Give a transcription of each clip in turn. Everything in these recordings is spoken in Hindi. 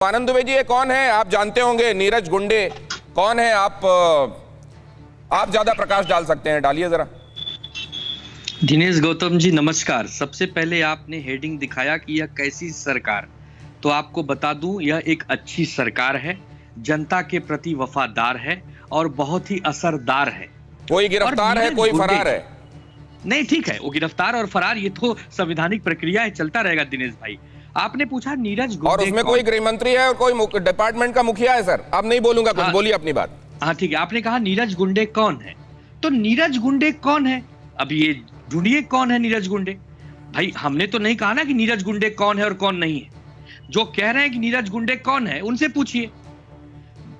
आनंद दुबे जी, ये कौन है? आप जानते होंगे, नीरज गुंडे कौन है? आप ज्यादा प्रकाश डाल सकते हैं, डालिए जरा। दिनेश गौतम जी नमस्कार। सबसे पहले आपने हेडिंग दिखाया कि यह कैसी सरकार, तो आपको बता दूं यह एक अच्छी सरकार है, जनता के प्रति वफादार है और बहुत ही असरदार है। कोई गिरफ्तार है, कोई फरार है? नहीं, ठीक है, वो गिरफ्तार और फरार ये तो संवैधानिक प्रक्रिया है, चलता रहेगा। दिनेश भाई, आपने पूछा नीरज गुंडे, और उसमें कोई गृह मंत्री है और कोई डिपार्टमेंट का मुखिया है। सर अब नहीं बोलूंगा कुछ, बोलिए अपनी बात। हाँ ठीक है, आपने कहा नीरज गुंडे कौन है, तो नीरज गुंडे कौन है? अब ये ढूंढिए कौन है नीरज गुंडे। भाई हमने तो नहीं कहा ना कि नीरज गुंडे कौन है और कौन नहीं है। जो कह रहे हैं कि नीरज गुंडे कौन है उनसे पूछिए।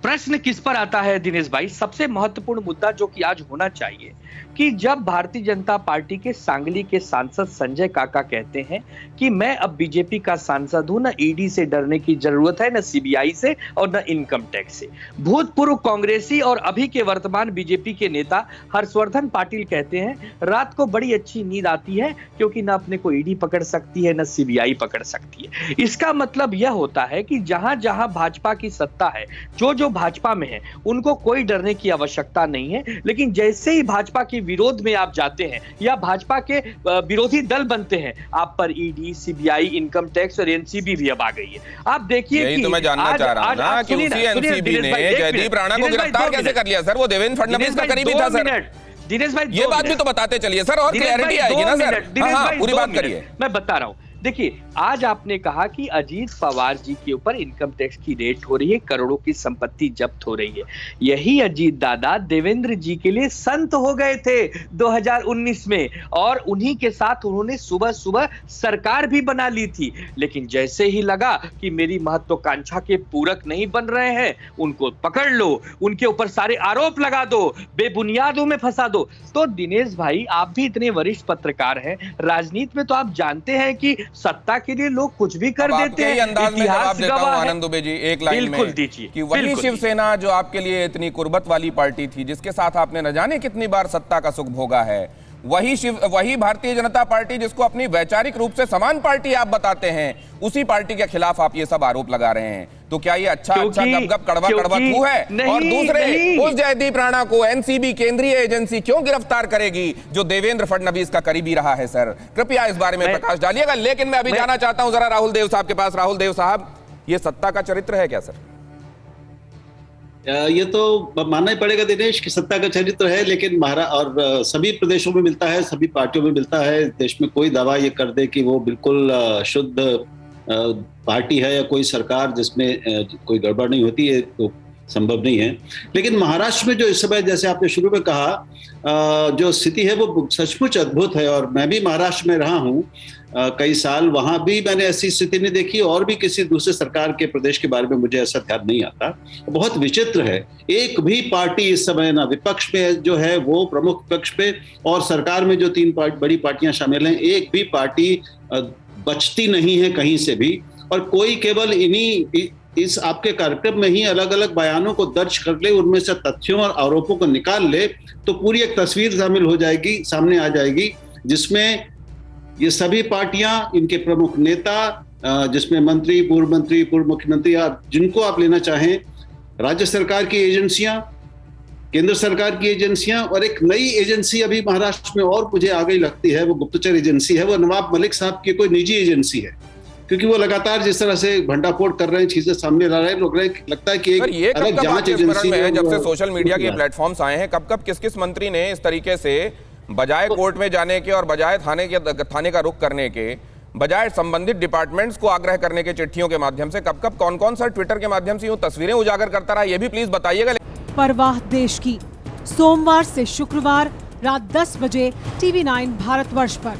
प्रश्न किस पर आता है दिनेश भाई? सबसे महत्वपूर्ण मुद्दा जो कि आज होना चाहिए कि जब भारतीय जनता पार्टी के सांगली के सांसद संजय काका कहते हैं कि मैं अब बीजेपी का सांसद हूं, न ईडी से डरने की जरूरत है, न सीबीआई से और न इनकम टैक्स से। भूतपूर्व कांग्रेसी और अभी के वर्तमान बीजेपी के नेता हर्षवर्धन पाटिल कहते हैं रात को बड़ी अच्छी नींद आती है क्योंकि न अपने को ईडी पकड़ सकती है, न सीबीआई पकड़ सकती है। इसका मतलब यह होता है कि जहां जहां भाजपा की सत्ता है, जो भाजपा में है, उनको कोई डरने की आवश्यकता नहीं है। लेकिन जैसे ही भाजपा के विरोध में आप जाते हैं या भाजपा के विरोधी दल बनते हैं, आप पर ईडी, सीबीआई, इनकम टैक्स और एनसीबी भी अब आ गई है। आप देखिए कि तो मैं जानना चाह रहा हूं ना कि उसी एनसीबी ने जयदीप राणा को गिरफ्तार कैसे कर लिया? सर वो देवेंद्र फडणवीस का करीबी था। सर दिनेश भाई ये बात भी तो बताते चलिए सर, और क्लैरिटी आएगी ना सर। हाँ, पूरी बात करिए। मैं बता रहा हूं। देखिए, आज आपने कहा कि अजीत पवार जी के ऊपर इनकम टैक्स की रेड हो रही है, करोड़ों की संपत्ति जब्त हो रही है। यही अजीत दादा देवेंद्र जी के लिए संत हो गए थे 2019 में, और उन्हीं के साथ उन्होंने सुबह सुबह सरकार भी बना ली थी। लेकिन जैसे ही लगा कि मेरी महत्वाकांक्षा के पूरक नहीं बन रहे हैं, उनको पकड़ लो, उनके ऊपर सारे आरोप लगा दो, बेबुनियादों में फंसा दो। तो दिनेश भाई, आप भी इतने वरिष्ठ पत्रकार हैं, राजनीति में तो आप जानते हैं कि सत्ता के लिए लोग कुछ भी कर देते हैं। अंदाज में जवाब देता हूं आनंद दुबे जी, एक लाइन में बिल्कुल दीजिए कि वही शिवसेना जो आपके लिए इतनी कुर्बत वाली पार्टी थी, जिसके साथ आपने न जाने कितनी बार सत्ता का सुख भोगा है, वही भारतीय जनता पार्टी जिसको अपनी वैचारिक रूप से समान पार्टी आप बताते हैं, उसी पार्टी के खिलाफ आप ये सब आरोप लगा रहे हैं। तो क्या ये अच्छा गपगप कड़वा थू है? और दूसरे, उस जयदीप राणा को एनसीबी केंद्रीय एजेंसी क्यों गिरफ्तार करेगी जो देवेंद्र फडणवीस का करीबी रहा है? सर कृपया इस बारे में प्रकाश डालिएगा। लेकिन मैं अभी जाना चाहता हूं जरा राहुल देव साहब के पास। राहुल देव साहब, ये सत्ता का चरित्र है क्या? सर ये तो मानना ही पड़ेगा दिनेश कि सत्ता का चरित्र है, लेकिन और सभी प्रदेशों में मिलता है, सभी पार्टियों में मिलता है। देश में कोई दावा ये कर दे कि वो बिल्कुल शुद्ध पार्टी है या कोई सरकार जिसमें कोई गड़बड़ नहीं होती है, तो संभव नहीं है। लेकिन महाराष्ट्र में जो इस समय, जैसे आपने शुरू में कहा, जो स्थिति है वो सचमुच अद्भुत है। और मैं भी महाराष्ट्र में रहा हूँ कई साल, वहां भी मैंने ऐसी स्थिति नहीं देखी, और भी किसी दूसरे सरकार के प्रदेश के बारे में मुझे ऐसा ध्यान नहीं आता। बहुत विचित्र है, एक भी पार्टी इस समय ना विपक्ष पे जो है वो प्रमुख विपक्ष पे, और सरकार में जो तीन बड़ी पार्टियां शामिल हैं, एक भी पार्टी बचती नहीं है कहीं से भी। और कोई केवल इस आपके कार्यक्रम में ही अलग अलग बयानों को दर्ज कर ले, उनमें से तथ्यों और आरोपों को निकाल ले, तो पूरी एक तस्वीर शामिल हो जाएगी, सामने आ जाएगी, जिसमें ये सभी पार्टियां, इनके प्रमुख नेता, जिसमें मंत्री, पूर्व मुख्यमंत्री, जिनको आप लेना चाहें, राज्य सरकार की एजेंसियां, केंद्र सरकार की एजेंसियां, और एक नई एजेंसी अभी महाराष्ट्र में और मुझे आ गई लगती है, वो गुप्तचर एजेंसी है। वो नवाब मलिक साहब की कोई निजी एजेंसी है, क्योंकि वो लगातार जिस तरह से भंडाफोड़ कर रहे हैं, चीजें सामने ला रहे हैं, लोग लगता है कि एक अलग जांच एजेंसी है। जब से सोशल मीडिया के प्लेटफॉर्म्स आए हैं, कब किस मंत्री ने इस तरीके से बजाय कोर्ट में जाने के और बजाय थाने का रुख करने के, बजाय संबंधित डिपार्टमेंट्स को आग्रह करने के चिट्ठियों के माध्यम से, कब कौन सा ट्विटर के माध्यम से यूं तस्वीरें उजागर करता रहा, ये भी प्लीज बताइएगा। परवाह देश की, सोमवार से शुक्रवार रात 10 बजे TV9 भारतवर्ष पर।